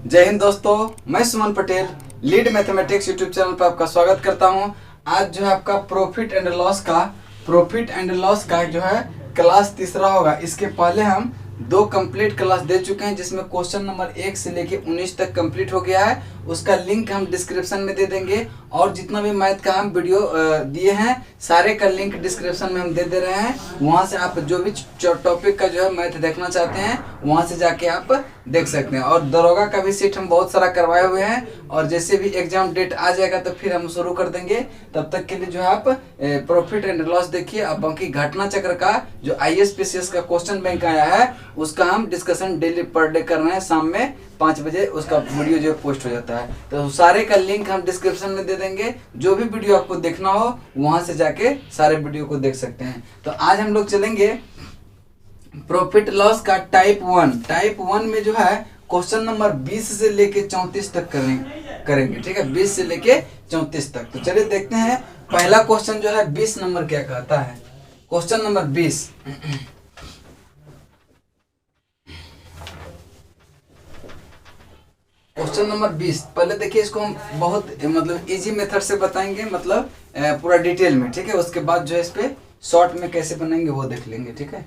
जय हिंद दोस्तों, मैं Suman Patel lead mathematics YouTube channel पर आपका स्वागत करता हूं। आज जो है आपका प्रॉफिट एंड लॉस का जो है क्लास तीसरा होगा। इसके पहले हम दो कंप्लीट क्लास दे चुके हैं, जिसमें क्वेश्चन नंबर 1 से लेके 19 तक कंप्लीट हो गया है। उसका लिंक हम डिस्क्रिप्शन में दे देंगे, और जितना भी मैथ का हम वीडियो दिए हैं सारे का लिंक डिस्क्रिप्शन में हम दे दे रहे हैं। वहां से आप जो भी टॉपिक का जो है मैथ देखना चाहते हैं वहां से जाके आप देख सकते हैं। और दरोगा का भी सीट हम बहुत सारा करवाए हुए हैं, और जैसे भी एग्जाम डेट आ जाएगा तो फिर हम शुरू कर देंगे। तब तक के लिए जो है आप प्रॉफिट एंड लॉस देखिए। अब बाकी घटना चक्र का जो ISPCS का क्वेश्चन बैंक आया है उसका हम डिस्कशन डेली पर डे कर रहे हैं। शाम में 5 बजे उसका वीडियो जो पोस्ट हो जाता है, तो सारे का लिंक हम डिस्क्रिप्शन में दे देंगे। जो भी वीडियो आपको देखना हो वहां से जाके सारे वीडियो को देख सकते हैं। तो आज हम लोग चलेंगे प्रॉफिट लॉस का टाइप 1 में जो है क्वेश्चन नंबर 20 से लेके 34 तक करेंगे। ठीक है, 20 से लेके 34 तक। तो चलिए देखते हैं पहला क्वेश्चन जो है 20 नंबर क्या कहता है। क्वेश्चन नंबर 20 क्वेश्चन नंबर 20 पहले देखिए, इसको हम बहुत मतलब इजी मेथड से बताएंगे, मतलब पूरा डिटेल में। ठीक है, उसके बाद जो है इस पे शॉर्ट में कैसे बनाएंगे वो देख लेंगे। ठीक है,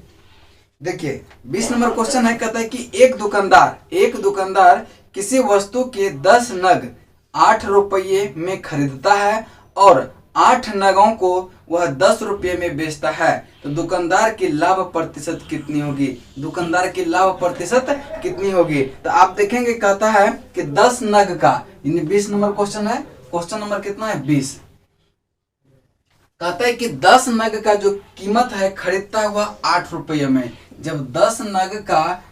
देखिए 20 नंबर क्वेश्चन है, कहता है कि एक दुकानदार किसी वस्तु के 10 नग 8 रुपये में खरीदता है और 8 नगों को वह 10 रुपये में बेचता है, तो दुकानदार की लाभ प्रतिशत कितनी होगी। तो आप देखेंगे कहता है कि 10 नग का, यानी 20 नंबर क्वेश्चन है। क्वेश्चन नंबर कितना है 20। कहता है कि 10 नग का जो कीमत है खरीदता हुआ 8 रुपये में। जब 10 नग का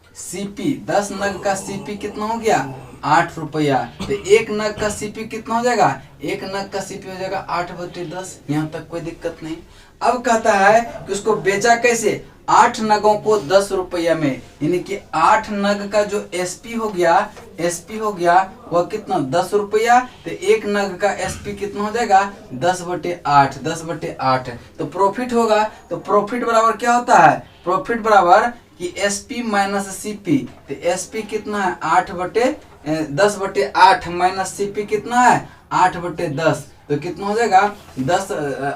सीपी कितना हो गया 8 रुपया, तो एक नग का सीपी कितना हो जाएगा, एक नग का सीपी हो जाएगा 8/10। यहाँ तक कोई दिक्कत नहीं। अब कहता है कि उसको बेचा कैसे, 8 नगों को 10 रुपया में, यानी कि 8 नग का जो एसपी हो गया वह कितना 10 रुपया, तो एक नग का एसपी कितना हो जाएगा 10/8। तो प्रॉफिट होगा। तो प्रॉफिट बराबर क्या होता है, प्रॉफिट बराबर कि एसपी माइनस सीपी। तो एसपी कितना है 10/8 माइनस सीपी कितना है 8/10। तो कितना हो जाएगा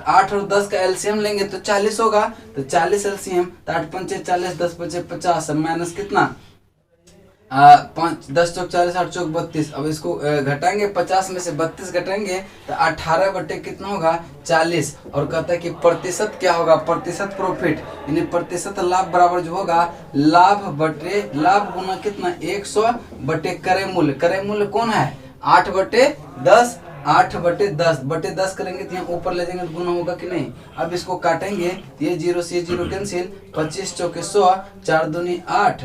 8 और 10 का एलसीएम लेंगे तो 40 होगा। तो 40 एलसीएम, तो 8 पंचे 40, 10 पंचे 50, माइनस कितना 5, 10 चौक 40, 8 चौक 32। अब इसको घटाएंगे, 50 में से 32 घटाएंगे तो 18 बटे कितना होगा 40। और कहता है कि प्रतिशत क्या होगा, प्रतिशत प्रॉफिट, यानी प्रतिशत लाभ बराबर जो होगा लाभ गुना कितना 100 बटे क्रय मूल्य कौन है 8/10। 8/10 करेंगे तो यहाँ ऊपर ले जाएंगे तो गुना होगा कि नहीं। अब इसको काटेंगे तो ये 0 से 0 कैंसिल, 25 चौके 100, 4 दूनी 8,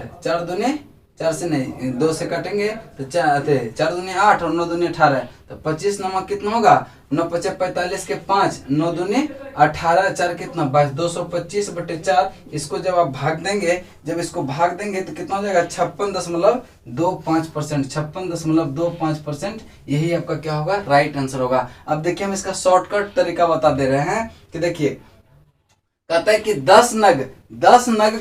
4 से नहीं 2 से काटेंगे तो 4 दूनी 8 और 9 दूनी 18। तो 25 नमक कितना होगा 9 पचे 45 के 5, 9 दूनी 18, 4 कितना 22, 225/4। इसको जब आप भाग देंगे तो कितना हो जाएगा 56.25%। 56.25%, यही आपका क्या होगा राइट आंसर होगा। अब देखिए हम इसका शॉर्टकट तरीका बता दे रहे हैं कि देखिए कहता है कि 10 नग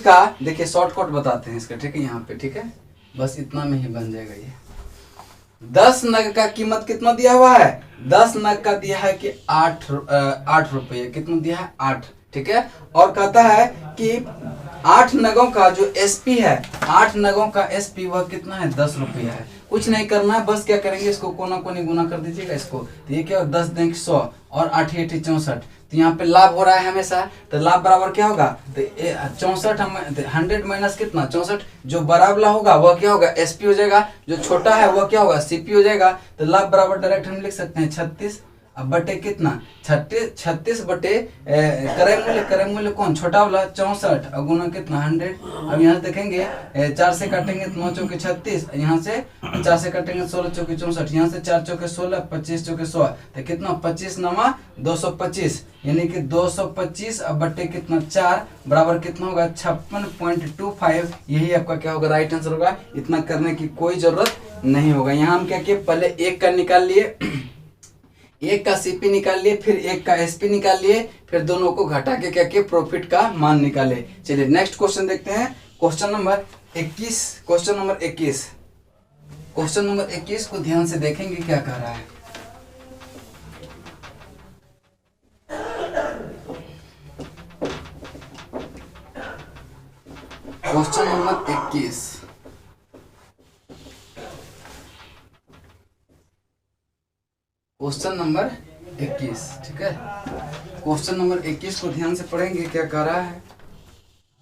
का, देखिए शॉर्टकट बताते हैं इसका। ठीक है, यहाँ पे ठीक है, बस इतना में ही बन जाएगा ये। 10 नग का कीमत कितना दिया हुआ है, 10 नग का दिया है कि 8 रुपये। कितना दिया है 8। ठीक है, और कहता है कि 8 नगों का जो एसपी है, 8 नगों का एसपी वह कितना है 10 रुपया है। कुछ नहीं करना है, बस क्या करेंगे इसको कोना कोनी गुना कर दीजिएगा इसको। तो ये क्या हो 10 देंगे 100 और 8 8 64। तो यहाँ पे लाभ हो रहा है हमेशा, तो लाभ बराबर क्या होगा, तो 64 100 माइनस कितना 64, जो बराबर होगा वह क्या होगा एसपी हो जाएगा, जो छोटा है वह क्या होगा सीपी हो जाएगा। तो लाभ बराबर डायरेक्ट हम लिख सकते हैं 36 अब बटे कितना 36 बटे क्रय मूल्य कौन छोटा वाला 64 और गुना कितना 100। अब यहाँ से देखेंगे 4 से काटेंगे तो 9 चौके 36, यहाँ से 4 से काटेंगे 16 चौके 64, यहाँ से 4 चौके 16, 25 चौके 100, तो कितना 25 नमा 225, यानी कि 225 अब बटे कितना 4 बराबर कितना होगा 56.25। यही आपका क्या होगा राइट आंसर होगा। इतना करने की कोई जरूरत नहीं होगा। यहाँ हम क्या किए, पहले एक का निकाल लिए, एक का सीपी निकाल लिए, फिर एक का एसपी निकाल लिए, फिर दोनों को घटा के क्या किए प्रॉफिट का मान निकाले। चलिए नेक्स्ट क्वेश्चन देखते हैं, क्वेश्चन नंबर 21। क्वेश्चन नंबर 21 को ध्यान से देखेंगे क्या कह रहा है। क्वेश्चन नंबर 21, क्वेश्चन नंबर 21, ठीक है। क्वेश्चन नंबर 21 को ध्यान से पढ़ेंगे क्या कह रहा है।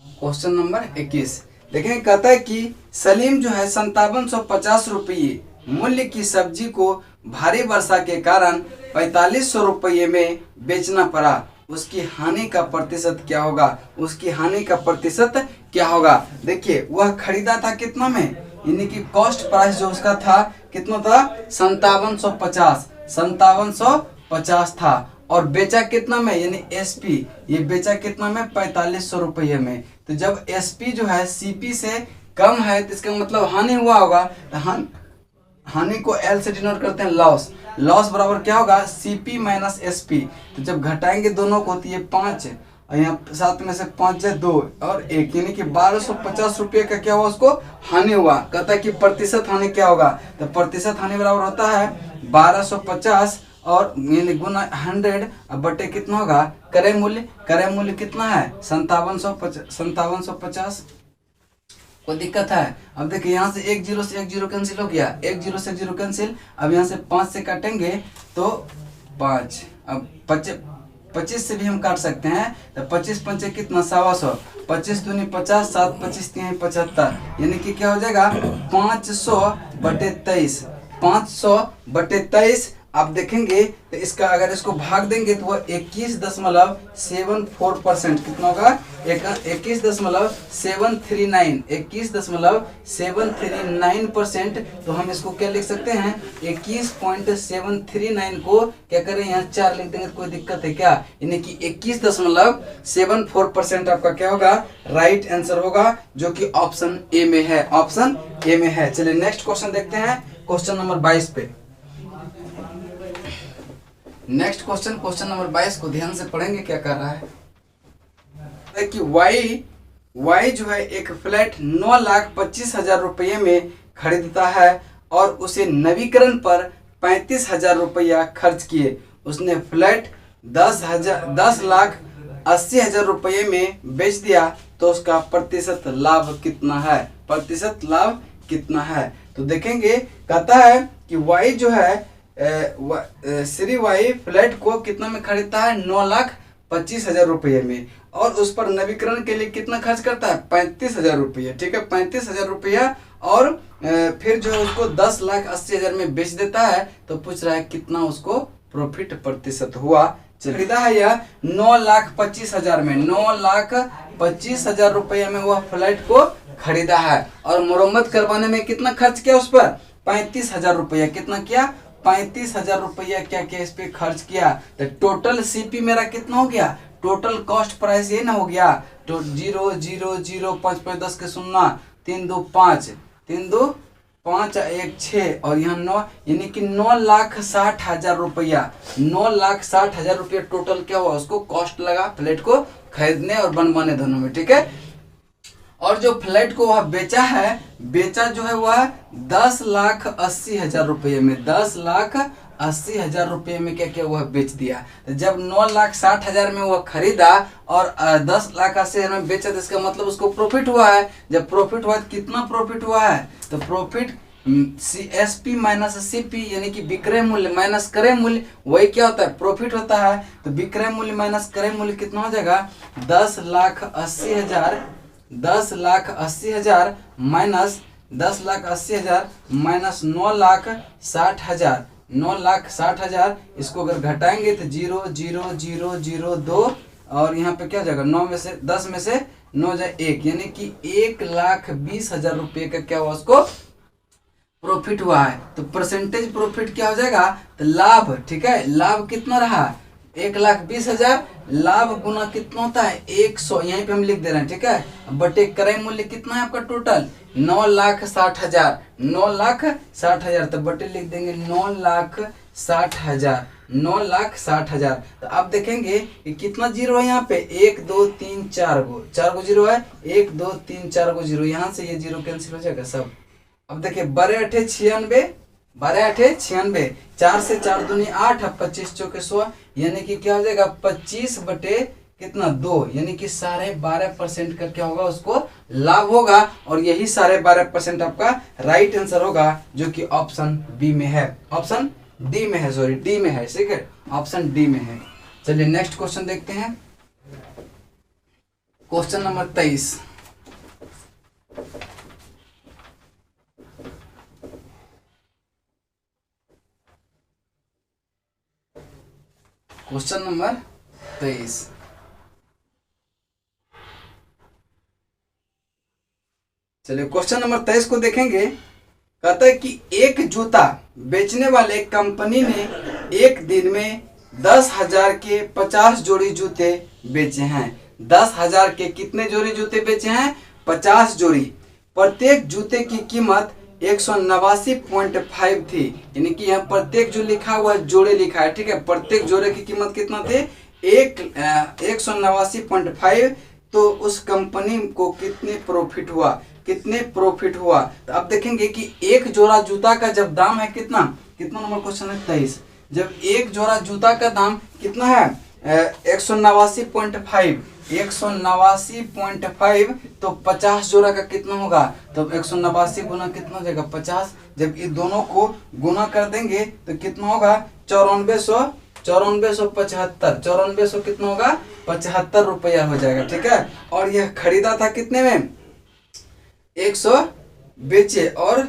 क्वेश्चन नंबर 21 देखें, कहता है कि सलीम जो है 5750 रुपये मूल्य की सब्जी को भारी वर्षा के कारण 4500 रुपये में बेचना पड़ा, उसकी हानि का प्रतिशत क्या होगा। उसकी हानि का प्रतिशत क्या होगा। देखिए वह खरीदा था कितना में, यानी कि कॉस्ट प्राइस जो उसका था कितना था 5750 था, और बेचा कितना में, यानी एसपी ये बेचा कितना में 4500 रुपये में। तो जब एसपी जो है सीपी से कम है तो इसका मतलब हानि हुआ होगा। तो हानि को एल से डिनोट करते हैं लॉस। लॉस बराबर क्या होगा सीपी माइनस एसपी। तो जब घटाएंगे दोनों को तो ये 5 और यहाँ 7 में से 5 है 2 और 1, यानी कि 1250 रुपये का क्या हुआ उसको हानि हुआ। कहता है कि प्रतिशत हानि क्या होगा। तो प्रतिशत हानि बराबर होता है 1250 और यानी गुना 100 बटे कितना होगा क्रय मूल्य। क्रय मूल्य कितना है 5750। कोई दिक्कत है। अब देखिए यहाँ से एक जीरो से एक जीरो कैंसिल हो गया, एक जीरो से एक जीरो कैंसिल। अब यहाँ से 5 से काटेंगे तो 5, अब 25 से भी हम काट सकते हैं। तो 25 पंचे कितना 125, 25 दूनी 50, 7 25 3 75, यानी कि क्या हो जाएगा 500 बटे 23, 500 बटे 23। आप देखेंगे तो इसका अगर इसको भाग देंगे तो वह 21.74% कितना होगा 21.739 तो हम इसको क्या लिख सकते हैं 21.739 को क्या करें यहाँ 4 लिख देंगे तो कोई दिक्कत है क्या। यानी कि 21.74% आपका क्या होगा राइट आंसर होगा, जो कि ऑप्शन ए में है। ऑप्शन ए में है। चलिए नेक्स्ट क्वेश्चन देखते हैं, क्वेश्चन नंबर 22 पे। नेक्स्ट क्वेश्चन, क्वेश्चन नंबर 22 को ध्यान से पढ़ेंगे क्या कर रहा है कि वाई जो है एक फ्लैट 9,25,000 रुपये में खरीदता है और उसे नवीकरण पर 35,000 रुपया खर्च किए। उसने फ्लैट 10,80,000 रुपये में बेच दिया तो उसका प्रतिशत लाभ कितना है। प्रतिशत लाभ कितना है तो देखेंगे, कहता है कि वाई जो है श्री वाई फ्लैट को कितना में खरीदता है 9,25,000 रुपये में और उस पर नवीकरण के लिए कितना खर्च करता है 35,000 रुपये। ठीक है 35,000 रुपया और फिर जो है उसको 10,80,000 में बेच देता है। तो पूछ रहा है कितना उसको प्रॉफिट प्रतिशत हुआ। खरीदा है यह 9,25,000 में, 9,25,000 रुपये में वह फ्लैट को खरीदा है और मरम्मत करवाने में कितना खर्च किया उस पर 35,000 रुपया। कितना किया 35,000 रुपया क्या किया इस पे खर्च किया। तो टोटल सीपी मेरा कितना हो गया, टोटल कॉस्ट प्राइस ये ना हो गया। तो 0 0 0 5 5 10 के 0 3 2 5 3 2 5 1 6 और यहाँ 9, यानी कि 9,60,000 रुपया, 9,60,000 रुपया टोटल क्या हुआ उसको कॉस्ट लगा फ्लैट को खरीदने और बनवाने दोनों में। ठीक है और जो फ्लैट को वह बेचा जो है वह 10,80,000 रुपये में, 10,80,000 रुपये में क्या क्या वह बेच दिया। जब 9,60,000 में वह खरीदा और 10,80,000 में बेचा तो इसका मतलब उसको प्रॉफिट हुआ है। जब प्रॉफिट हुआ तो कितना प्रॉफिट हुआ है तो प्रॉफिट एसपी माइनस सीपी यानी कि विक्रय मूल्य माइनस क्रय मूल्य, वही क्या होता है प्रॉफिट होता है। तो विक्रय मूल्य माइनस क्रय मूल्य कितना हो जाएगा 10,80,000 माइनस 10,80,000 माइनस 9,60,000, 9,60,000 इसको अगर घटाएंगे तो 0 0 0 0 2 और यहाँ पे क्या हो जाएगा 9 में से 10 में से 9 जाए 1, यानी कि 1,20,000 रुपये का क्या हुआ उसको प्रॉफिट हुआ है। तो परसेंटेज प्रॉफिट क्या हो जाएगा तो लाभ। ठीक है लाभ कितना रहा 1,20,000, लाभ गुना कितना होता है 100, यहीं पे हम लिख दे रहे हैं। ठीक है बटे क्रय मूल्य कितना है आपका टोटल 9,60,000, 9,60,000 तो बटे लिख देंगे 9,60,000, 9,60,000। तो आप देखेंगे कि कितना जीरो है यहाँ पे 1 2 3 4 गो जीरो है, 1 2 3 4 गो जीरो, यहाँ से ये जीरो कैंसिल हो जाएगा सब अब देखिए 12×8 = 96, 12×8 = 96, 4 से 4 दूनी 8, अब 25 चौके 100, यानी कि क्या हो जाएगा 25 बटे कितना 2, यानी कि 12.5% का क्या होगा उसको लाभ होगा। और यही 12.5% आपका राइट आंसर होगा, जो कि ऑप्शन बी में है, ऑप्शन डी में है, सॉरी डी में है, ठीक है, ऑप्शन डी में है। चलिए नेक्स्ट क्वेश्चन देखते हैं, क्वेश्चन नंबर 23। क्वेश्चन नंबर 23, चलिए क्वेश्चन नंबर 23 को देखेंगे। कहता है कि एक जूता बेचने वाले कंपनी ने एक दिन में 10,000 के 50 जोड़ी जूते बेचे हैं। 10,000 के कितने जोड़ी जूते बेचे हैं? 50 जोड़ी। प्रत्येक जूते की कीमत 189.5 थी, यानी कि यहाँ प्रत्येक जो लिखा हुआ जोड़े लिखा है, ठीक है, प्रत्येक जोड़े की कीमत कितना थे? 189.5। तो उस कंपनी को कितने प्रॉफिट हुआ? कितने प्रॉफिट हुआ? तो अब देखेंगे कि एक जोड़ा जूता का जब दाम है कितना नंबर क्वेश्चन है 23। जब एक जोड़ा जूता का दाम कितना है 189.5, 189.5, तो 50 जोड़ा का कितना होगा? तो 189 गुना कितना हो जाएगा 50। जब ये दोनों को गुना कर देंगे तो कितना होगा 9475, 9400 कितना होगा 75 रुपया हो जाएगा, ठीक है। और यह खरीदा था कितने में? 100 बेचे, और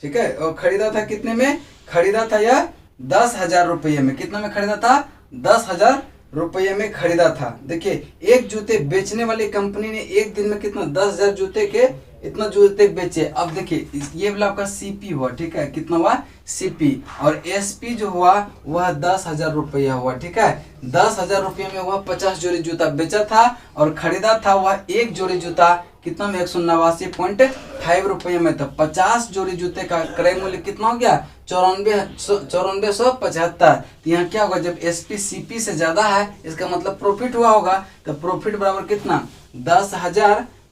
ठीक है, और खरीदा था कितने में? खरीदा था यह 10,000 रुपये में। कितना में खरीदा था? 10,000 रुपये में खरीदा था। देखिए एक जूते बेचने वाली कंपनी ने एक दिन में कितना 10,000 जूते के इतना जूते बेचे। अब देखिए ये वाला आपका सीपी हुआ, ठीक है, कितना हुआ सीपी, और एसपी जो हुआ वह 10,000 रुपया हुआ, ठीक है। 10,000 रुपये में वह 50 जोड़ी जूता बेचा था, और खरीदा था वह एक जोड़ी जूता कितना में 189.5 रुपये में। तो 50 जोड़ी जूते का क्रय मूल्य कितना हो गया 9475। यहाँ क्या होगा जब एसपी सीपी से ज्यादा है, इसका मतलब प्रॉफिट हुआ होगा। तो प्रॉफिट बराबर कितना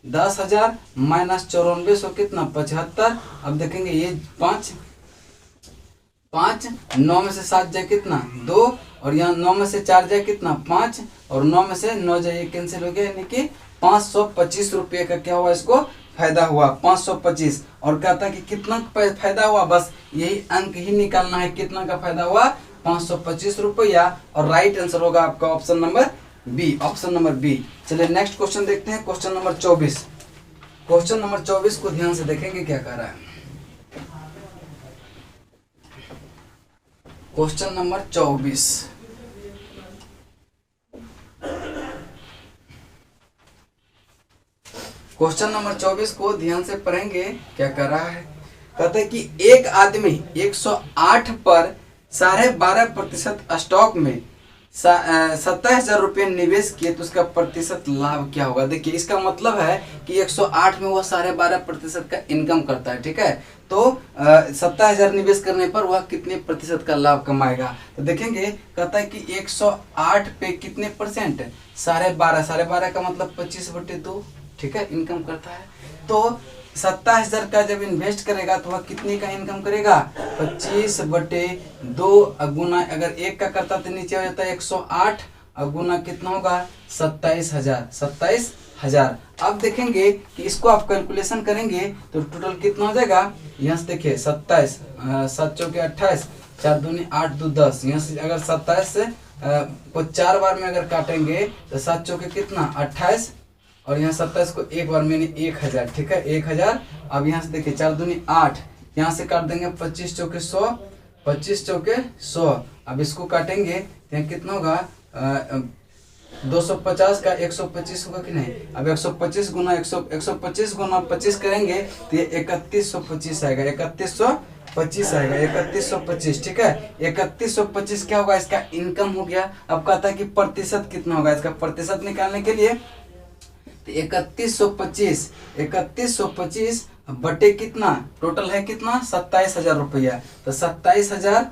10,000 माइनस 9400 कितना 75। अब देखेंगे ये 5 9 में से 7 जाए कितना 2, और यहाँ 9 में से 4 जाए कितना 5, और 9 में से 9 जाए कैंसिल हो गया, यानी कि 525 रुपये का क्या हुआ इसको फायदा हुआ 525। और कहता है कि कितना फायदा हुआ, बस यही अंक ही निकालना है, कितना का फायदा हुआ 525 रुपया। और राइट आंसर होगा आपका option number B, option number B. चलिए नेक्स्ट क्वेश्चन देखते हैं, क्वेश्चन नंबर 24। क्वेश्चन नंबर 24 को ध्यान से देखेंगे क्या कह रहा है। क्वेश्चन नंबर 24, क्वेश्चन नंबर 24 को ध्यान से पढ़ेंगे क्या कर रहा है। कहते हैं कि एक आदमी 108 पर 12.5% स्टॉक में 27,000 रुपये निवेश किए, तो उसका प्रतिशत लाभ क्या होगा? देखिए इसका मतलब है कि 108 में वह 12.5% का इनकम करता है, ठीक है। तो 27,000 निवेश करने पर वह कितने प्रतिशत का लाभ कमाएगा? तो देखेंगे कहता है कि 108 पे कितने परसेंट 12.5 का मतलब 25/2, ठीक है, इनकम करता है। तो 27,000 का जब इन्वेस्ट करेगा तो वह कितने का इनकम करेगा 25/2 गुना, अगर 1 का करता तो नीचे हो जाता है 108 गुना कितना होगा 27,000। अब देखेंगे कि इसको आप कैलकुलेशन करेंगे तो टोटल कितना हो जाएगा। यहाँ से देखिए 27, 7 चौके 28, 4 दूनी 8 2 10। यहाँ से अगर 27 से को 4 बार में अगर काटेंगे तो 7 चौके कितना 28, और यहाँ 27 को एक बार में 1,000, ठीक है 1,000। अब यहाँ से देखिए 4 दूनी 8, यहाँ से काट देंगे 25 चौके 100, 25 चौके 100। अब इसको काटेंगे तो यहाँ कितना होगा 250 का 125 होगा कि नहीं। अब 125 गुना 125 गुना 25 करेंगे तो ये 3125 आएगा, 3125 आएगा, 3125, ठीक है। 3125 क्या होगा इसका इनकम हो गया। अब कहता है कि प्रतिशत कितना होगा, इसका प्रतिशत निकालने के लिए तो 3125 बटे कितना टोटल है कितना 27,000 रुपया। तो 27,000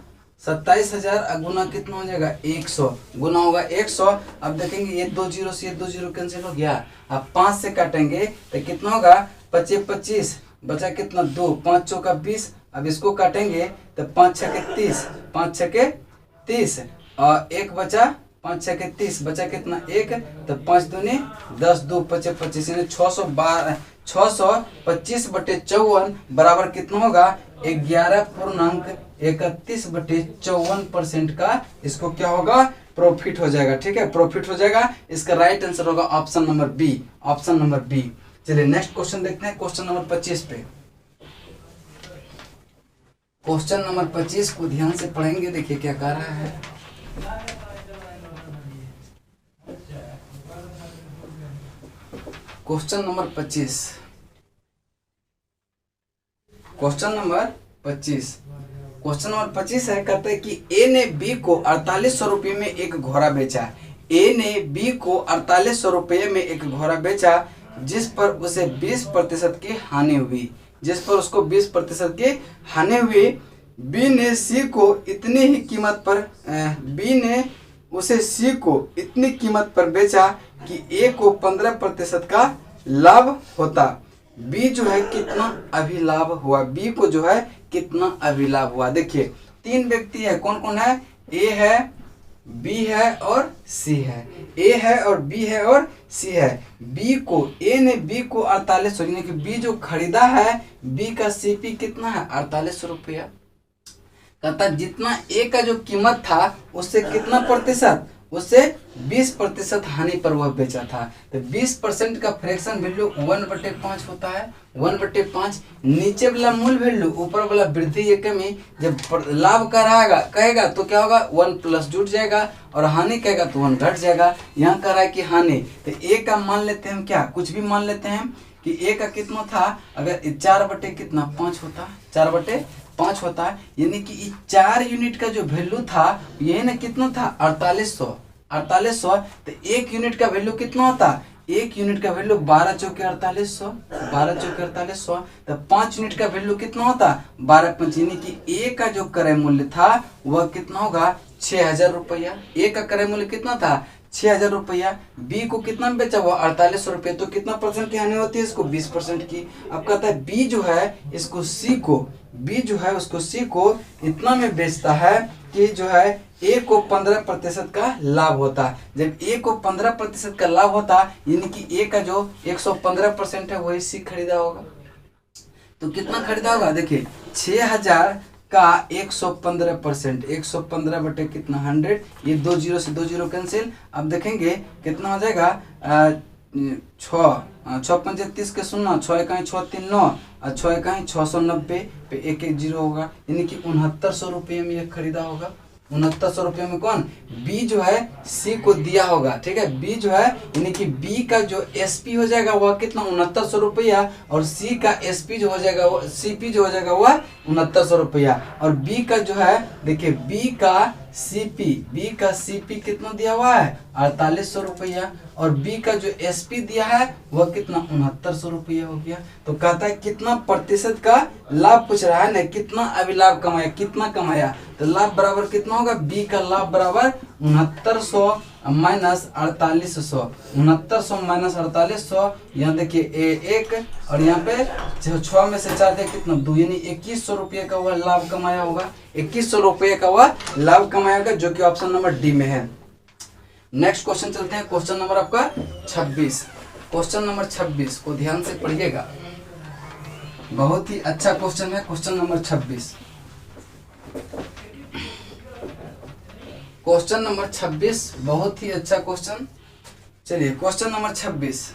गुना कितना हो जाएगा 100, गुना होगा 100। अब देखेंगे ये 2 जीरो से 2 जीरो कैंसिल हो गया। अब 5 से काटेंगे तो कितना होगा 25 बचा कितना 2, 5 चौका 20। अब इसको काटेंगे तो 5 छके 30, 5 छके 30 और 1 बचा, 5 छके 30 बचा कितना 1, तो 5 दूनी 10, 2 पचे 25 यानी 625/54 बराबर कितना होगा 11.31/54% का इसको क्या होगा प्रॉफिट हो जाएगा। ठीक है, प्रॉफिट हो जाएगा। इसका राइट आंसर होगा option number B, option number B. चलिए नेक्स्ट क्वेश्चन देखते हैं, क्वेश्चन नंबर 25 पे। क्वेश्चन नंबर 25 को ध्यान से पढ़ेंगे, देखिए क्या कह रहा है। Question number 25, question number 25, question number 25 है, कहते हैं कि ए ने बी को 4800 रुपये में एक घोड़ा बेचा। ए ने बी को 4800 रुपये में एक घोड़ा बेचा जिस पर उसे 20% की हानि हुई, जिस पर उसको 20% की हानि हुई। बी ने सी को इतनी ही कीमत पर बी ने उसे सी को इतनी कीमत पर बेचा कि ए को 15% का लाभ होता। बी जो है कितना अभिलाभ हुआ, बी को जो है कितना अभिलाभ हुआ। देखिए 3 व्यक्ति है, कौन कौन है, ए है, बी है और सी है। ए है और बी है और सी है। बी को, ए ने बी को 4800 यानी कि बी जो खरीदा है, बी का सीपी कितना है 4800 रुपया। कहता जितना ए का जो कीमत था उससे कितना प्रतिशत, उससे 20% हानि पर वह बेचा था। तो 20% का फ्रैक्शन वैल्यू 1/5 होता है, 1/5। नीचे वाला मूल वैल्यू, ऊपर वाला वृद्धि या कमी। जब लाभ कहेगा तो क्या होगा 1 प्लस जुट जाएगा और हानि कहेगा तो 1 घट जाएगा। यहाँ कह रहा है कि हानि, तो ए का मान लेते हैं हम, क्या कुछ भी मान लेते हैं कि ए का कितना था, अगर 4/5 होता, 4/5 होता है, यानी कि 4 यूनिट का जो वैल्यू था ये ना कितना था 4800। तो 1 यूनिट का वैल्यू कितना होता, 1 यूनिट का वैल्यू 12 चौके 4800, 12 चौके 4800। तो 5 यूनिट का वैल्यू कितना होता 12 5, यानी कि ए का जो क्रय मूल्य था वह कितना होगा 6000 रुपया। ए का क्रय मूल्य कितना था 6000 रुपया। बी को कितना बेचा हुआ 4800 रुपये, तो कितना परसेंट की हानि होती है इसको 20% की। अब कहता है बी जो है इसको सी को, बी जो है उसको सी को इतना में बेचता है कि जो है ए को 15% का लाभ होता। जब ए को 15% का लाभ होता यानी कि ए का जो 115% है वही सी खरीदा होगा। तो कितना खरीदा होगा, देखिए 6000 का 115%, 115 बटे कितना 100, ये 2 जीरो से 2 जीरो कैंसिल। अब देखेंगे कितना हो जाएगा 6 पंजे 30 के 0, 6 इकाई 6 3 9 और 6 इकाई 690 पे 1 1 जीरो होगा, यानी कि 6900 रुपये में ये खरीदा होगा। 6900 रुपये में कौन, बी जो है सी को दिया होगा। ठीक है, बी जो है यानी कि बी का जो एसपी हो जाएगा वह कितना 6900 रुपया, और सी का एसपी जो हो जाएगा वो सीपी जो हो जाएगा वह 6900 रुपया। और बी का जो है देखिए बी का सीपी कितना दिया हुआ है 4800 रुपया, और बी का जो एसपी दिया है वह कितना 6900 रुपया हो गया। तो कहता है कितना प्रतिशत का लाभ पूछ रहा है ना, कितना अभिलाभ कमाया, कितना कमाया। तो लाभ बराबर कितना होगा, बी का लाभ बराबर 6900 माइनस 4800, 6900 माइनस 4800। यहाँ देखिए एक और यहाँ पे 6 में से 4 दे कितना 2, यानी 2100 रुपये का वह लाभ कमाया होगा। 2100 रुपये का वह लाभ कमाया होगा, जो कि ऑप्शन नंबर डी में है। नेक्स्ट क्वेश्चन चलते हैं, क्वेश्चन नंबर आपका 26। क्वेश्चन नंबर 26 को ध्यान से पढ़िएगा, बहुत ही अच्छा क्वेश्चन है। क्वेश्चन नंबर 26, क्वेश्चन नंबर 26 बहुत ही अच्छा क्वेश्चन। चलिए क्वेश्चन नंबर 26,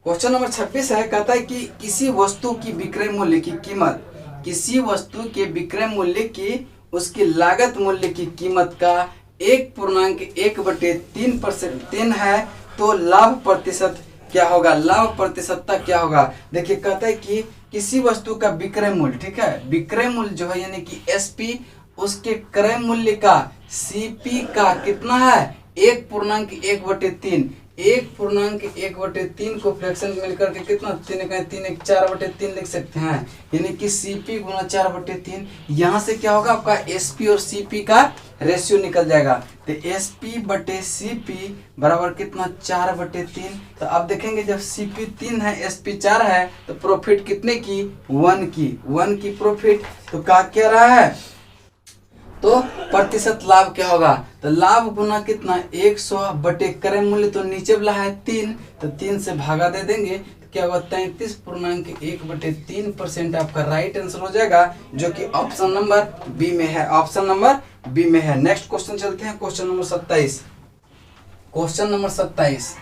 क्वेश्चन नंबर 26 है, कहता है कि किसी वस्तु की विक्रय मूल्य की कीमत, किसी वस्तु के विक्रय मूल्य की उसकी लागत मूल्य की कीमत का 1.1/3% है, तो लाभ प्रतिशत क्या होगा, लाभ प्रतिशतता क्या होगा। देखिए कहता है कि किसी वस्तु का विक्रय मूल्य, ठीक है, विक्रय मूल्य जो है यानी कि एसपी, उसके क्रय मूल्य का सीपी का कितना है 1.1/3। 1/1/3 को फ्रैक्शन मिलकर के कितना 3 4/3 लिख सकते हैं, यानी कि Cp गुना 4/3। यहाँ से क्या होगा आपका Sp और Cp का रेशियो निकल जाएगा, तो Sp/Cp बराबर कितना 4/3। तो अब देखेंगे जब Cp 3 है Sp 4 है तो प्रॉफिट कितने की 1 की प्रॉफिट। तो क्या रहा है, तो प्रतिशत लाभ क्या होगा, तो लाभ गुना कितना 100 क्रय मूल्य तो नीचे वाला है 3, तो 3 से भागा दे देंगे तो क्या होगा 33.1/3% आपका राइट आंसर हो जाएगा, जो कि ऑप्शन नंबर बी में है, ऑप्शन नंबर बी में है। नेक्स्ट क्वेश्चन चलते हैं, question number 27। Question number 27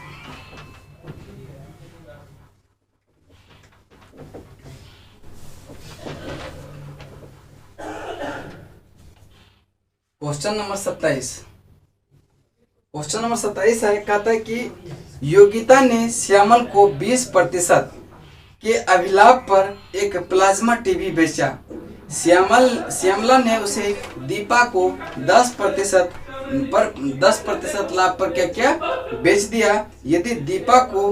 question number 27 है, कहता है कि योगिता ने श्यामल को 20% के अभिलाभ पर एक प्लाज्मा टीवी बेचा। श्यामला ने उसे दीपा को 10% लाभ पर क्या बेच दिया। यदि दीपा को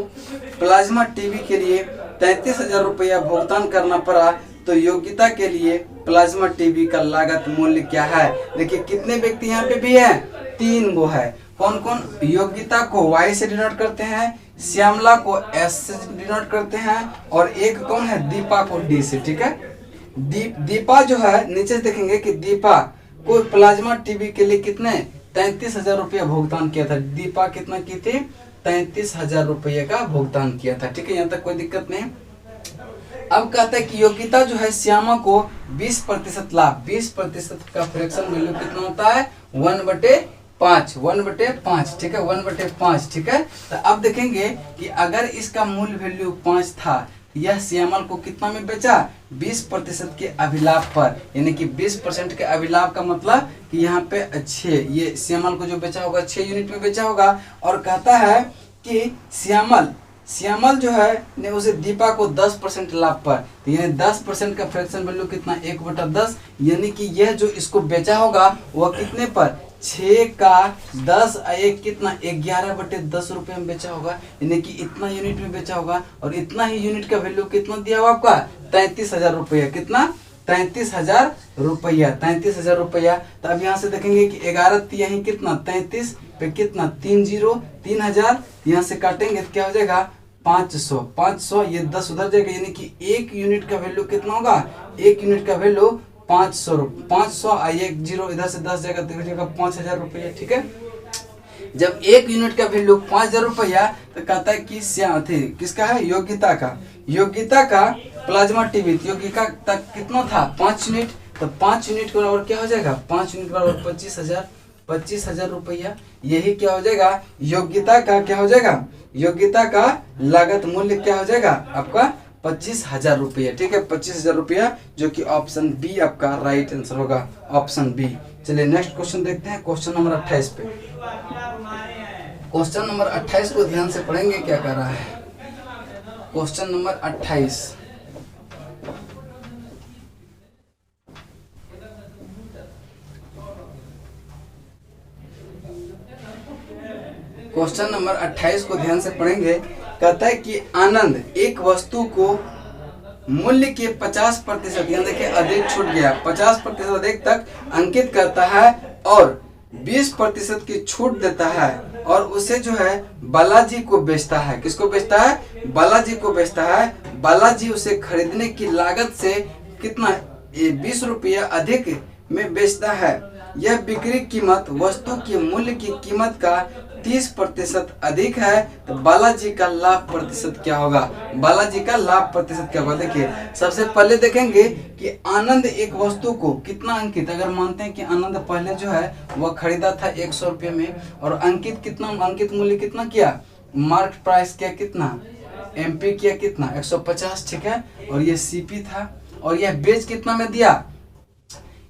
प्लाज्मा टीवी के लिए 33,000 रुपया भुगतान करना पड़ा तो योगिता के लिए प्लाज्मा टीवी का लागत मूल्य क्या है। देखिए कितने व्यक्ति यहाँ पे भी है, 3 गो है। कौन कौन, योगिता को Y से डिनोट करते हैं, श्यामला को S से डिनोट करते हैं, और एक कौन है दीपा को D से। ठीक है, दीपा जो है नीचे देखेंगे कि दीपा को प्लाज्मा टीवी के लिए कितने 33,000 रुपया भुगतान किया था। दीपा कितना की थी 33,000 रुपये का भुगतान किया था। ठीक है, यहाँ तक कोई दिक्कत नहीं। अब कहता है कि योगिता जो है श्यामा को 20% लाभ, 20% का फ्रैक्शन वैल्यू कितना होता है 1/5, 1/5। ठीक है, 1/5। ठीक है, तो अब देखेंगे कि अगर इसका मूल वैल्यू 5 था, यह श्यामल को कितना में बेचा 20% के अभिलाभ पर, यानी कि 20% के अभिलाभ का मतलब कि यहाँ पे 6, ये श्यामल को जो बेचा होगा 6 यूनिट में बेचा होगा। और कहता है कि श्यामल जो है ने उसे दीपा को 10% लाभ पर, तो यानी 10% का फ्रैक्शन वैल्यू कितना 1/10, यानी कि यह जो इसको बेचा होगा वह कितने पर 6 का 10 1 कितना 11/10 रुपये में बेचा होगा, यानी कि इतना यूनिट में बेचा होगा। और इतना ही यूनिट का वैल्यू कितना दिया हुआ आपका 33,000 रुपया, कितना 33,000 रुपया, 33,000 रुपया। तो अब यहाँ से देखेंगे कि 11 यही कितना 33 पे कितना 3,000, यहाँ से काटेंगे तो क्या हो जाएगा 500, ये 10 उधर जाएगा, यानी कि 1 यूनिट का वैल्यू कितना होगा, 1 यूनिट का वैल्यू 500 1 0 इधर से 10 जाएगा तो जाएगा 5,000 रुपया। ठीक है, जब 1 यूनिट का वैल्यू 5,000 रुपया, तो कहता है कि किसका है योगिता का प्लाज्मा टीवी योगिता तक कितना था 5 यूनिट, तो 5 यूनिट के बराबर क्या हो जाएगा 5 यूनिट बराबर 25,000 रुपया। यही क्या हो जाएगा योग्यता का, क्या हो जाएगा योग्यता का लागत मूल्य क्या हो जाएगा आपका 25,000 रुपया। ठीक है, 25,000 रुपया, जो कि ऑप्शन बी आपका राइट आंसर होगा, ऑप्शन बी। चलिए नेक्स्ट क्वेश्चन देखते हैं, क्वेश्चन नंबर 28 पे। क्वेश्चन नंबर 28 को ध्यान से पढ़ेंगे क्या कर रहा है। क्वेश्चन नंबर 28, क्वेश्चन नंबर 28 को ध्यान से पढ़ेंगे। कहता है कि आनंद एक वस्तु को मूल्य के 50%, यहाँ देखिए अधिक छूट गया, 50% अधिक तक अंकित करता है और 20% की छूट देता है, और उसे जो है बालाजी को बेचता है। किसको बेचता है, बालाजी को बेचता है। बालाजी उसे खरीदने की लागत से कितना 20 रुपया अधिक में बेचता है। यह बिक्री कीमत वस्तु के मूल्य की कीमत का 30% अधिक है, तो बालाजी का लाभ प्रतिशत क्या होगा, बालाजी का लाभ प्रतिशत क्या होगा। देखिए सबसे पहले देखेंगे कि आनंद एक वस्तु को कितना अंकित, अगर मानते हैं कि आनंद पहले जो है वह खरीदा था 100 रुपये में, और अंकित मूल्य कितना किया, मार्क प्राइस किया कितना, MP किया कितना 150। ठीक है, और ये CP था, और यह बेच कितना में दिया,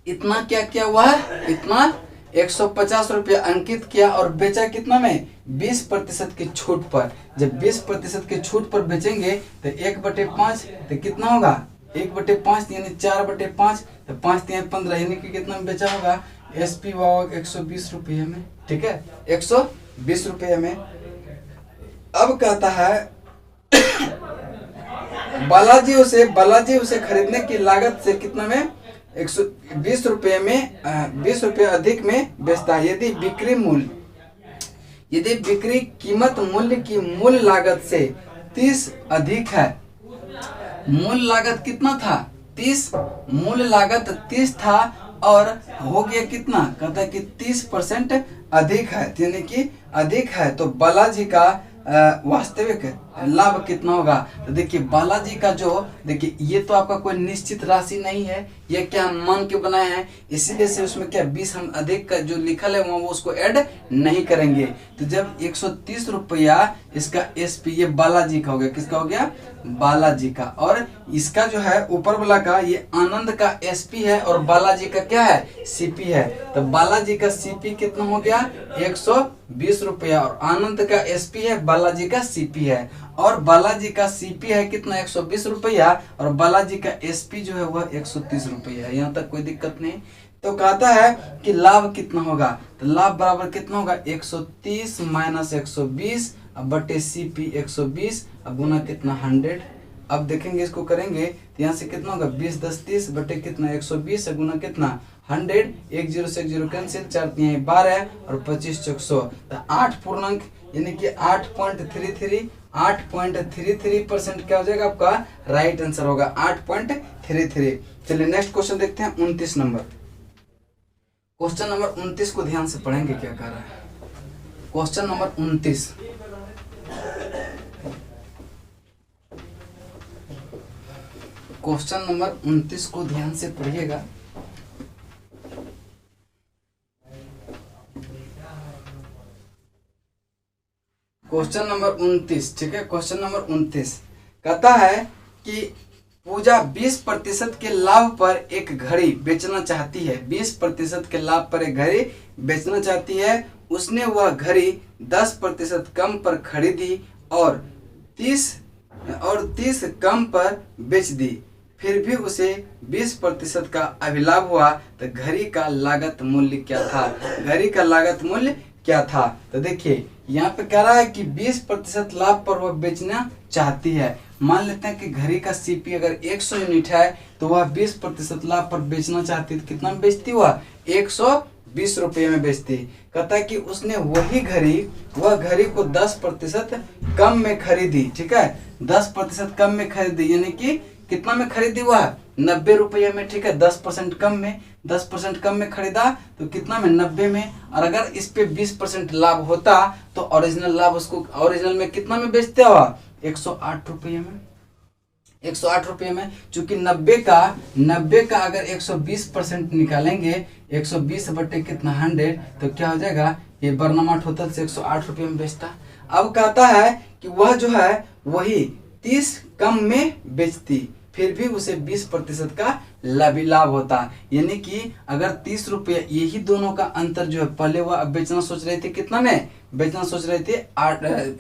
इतना क्या हुआ है, इतना 150 रुपया अंकित किया, और बेचा कितना में 20% की छूट पर। जब 20% की छूट पर बेचेंगे तो 1/5, तो कितना होगा 1/5 यानी 4/5, तो 5 3 15, यानी कि कितना में बेचा होगा SP 120 रुपये में। ठीक है, 120 रुपये में। अब कहता है बालाजी उसे खरीदने की लागत से कितना में 120 रुपये में 20 रुपये अधिक में बेचता है। यदि बिक्री कीमत मूल्य की मूल लागत से 30 अधिक है। मूल लागत कितना था 30, मूल लागत 30 था और हो गया कितना, कहता है कि 30% अधिक है, यानी कि अधिक है। तो बालाजी का वास्तविक लाभ कितना होगा। तो देखिए बालाजी का जो, देखिए ये तो आपका कोई निश्चित राशि नहीं है, ये क्या हम मान के बनाए हैं, इसीलिए से उसमें क्या 20 हम अधिक का जो लिखल है वो उसको ऐड नहीं करेंगे। तो जब 130 रुपया इसका एसपी, ये बालाजी का हो गया, किसका हो गया, बालाजी का। और इसका जो है ऊपर वाला का ये आनंद का एसपी है और बालाजी का क्या है, सीपी है। तो बालाजी का सीपी कितना हो गया 120 रुपया और आनंद का एसपी है, बालाजी का सीपी है। और बालाजी का सीपी है कितना 120 रुपया और बालाजी का एसपी जो है वह 130 रुपया है। यहाँ तक कोई दिक्कत नहीं। तो कहता है कि लाभ कितना होगा, तो लाभ बराबर कितना होगा 130 माइनस 120 अब बटे सीपी 120 अब गुना कितना 100। अब देखेंगे इसको करेंगे तो यहाँ से कितना होगा 20 10 30 बटे कितना 120 गुना कितना 100। 1 0 से 1 0 कैंसिल, 4 3 12 और 25 चौक 100। तो 8 पूर्णांक यानी कि 8.33% क्या हो जाएगा आपका राइट आंसर होगा 8.33। चलिए नेक्स्ट क्वेश्चन देखते हैं 29 नंबर। क्वेश्चन नंबर 29 को ध्यान से पढ़ेंगे क्या कह रहा है। क्वेश्चन नंबर 29, क्वेश्चन नंबर 29 को ध्यान से पढ़िएगा। क्वेश्चन नंबर 29, ठीक है। क्वेश्चन नंबर 29 कहता है कि पूजा 20% के लाभ पर एक घड़ी बेचना चाहती है। 20% के लाभ पर एक घड़ी बेचना चाहती है। उसने वह घड़ी 10% कम पर खरीदी और 30 कम पर बेच दी, फिर भी उसे 20% का अभिलाभ हुआ। तो घड़ी का लागत मूल्य क्या था, घड़ी का लागत मूल्य क्या था। तो देखिए यहाँ पे कह रहा है कि 20% लाभ पर वह बेचना चाहती है। मान लेते हैं कि घड़ी का सीपी अगर 100 यूनिट है तो वह 20% लाभ पर बेचना चाहती है। कितना में बेचती हुआ 120 रुपये में बेचती। कहता है कि उसने वह घड़ी को 10% कम में खरीदी, ठीक है। 10% कम में खरीदी यानी कि कितना में खरीदी हुआ 90 रुपये में, ठीक है। 10% कम में, 10% कम में खरीदा तो कितना में 90 में। और अगर इस पे 20% लाभ होता तो ओरिजिनल लाभ उसको ओरिजिनल में कितना में बेचते हुआ 108 रुपये में। 108 रुपये में, चूंकि 90 का अगर 120% निकालेंगे 120 बटे कितना 100 तो क्या हो जाएगा ये बर्नमाट होता से 108 रुपये में बेचता। अब कहता है कि वह जो है वही 30 कम में बेचती, फिर भी उसे 20% का लाभ होता। यानी कि अगर 30 रुपये, यही दोनों का अंतर जो है, पहले वह बेचना सोच रहे थे कितना में बेचना सोच रहे थे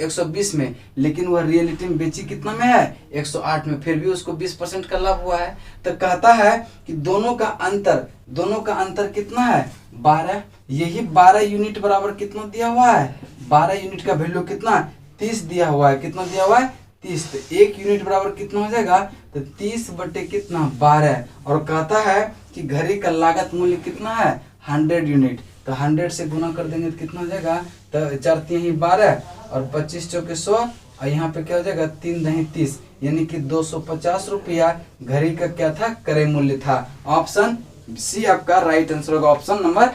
120 में, लेकिन वह रियलिटी में बेची कितना में है 108 में, फिर भी उसको 20% का लाभ हुआ है। तो कहता है कि दोनों का अंतर कितना है 12। यही 12 यूनिट बराबर कितना दिया हुआ है 12 यूनिट का वैल्यू कितना 30 दिया हुआ है। कितना दिया हुआ है 30। तो 1 यूनिट बराबर कितना हो जाएगा तो 30 बटे कितना 12। और कहता है कि घड़ी का लागत मूल्य कितना है 100 यूनिट। तो 100 से गुना कर देंगे तो कितना हो जाएगा, तो 4 3 12 और 25 चौके 100 और यहाँ पे क्या हो जाएगा 3 दही 30, यानी कि 250 रुपया घड़ी का क्या था क्रय मूल्य था। ऑप्शन सी आपका राइट आंसर होगा, ऑप्शन नंबर